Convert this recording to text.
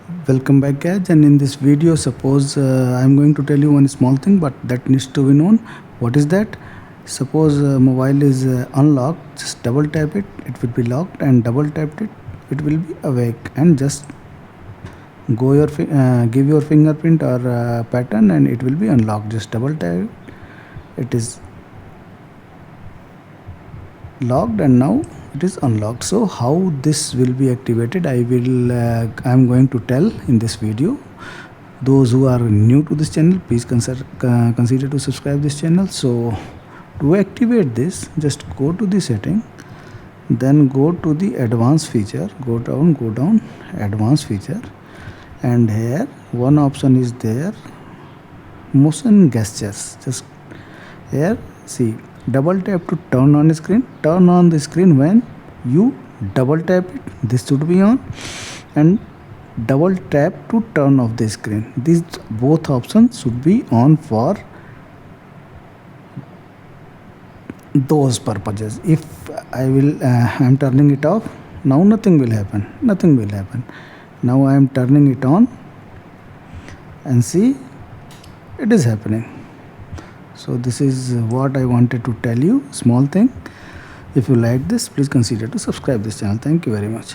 Welcome back guys, and in this video suppose I'm going to tell you one small thing but that needs to be known. What is that? Suppose mobile is unlocked, just double tap it, it will be locked, and double tap it, it will be awake. And just give your fingerprint or pattern and it will be unlocked. Just double tap it is locked and now it is unlocked. So how this will be activated, I'm going to tell in this video. Those who are new to this channel, please consider to subscribe this channel. So to activate this, just go to the setting, then go to the advanced feature, go down advanced feature, and here one option is there, motion gestures. Just here see, double tap to turn on the screen. When you double tap it, this should be on, and double tap to turn off the screen. These both options should be on for those purposes. If I'm turning it off, now nothing will happen. Now I am turning it on and see, it is happening. So this is what I wanted to tell you, small thing. If you like this, please consider to subscribe this channel. Thank you very much.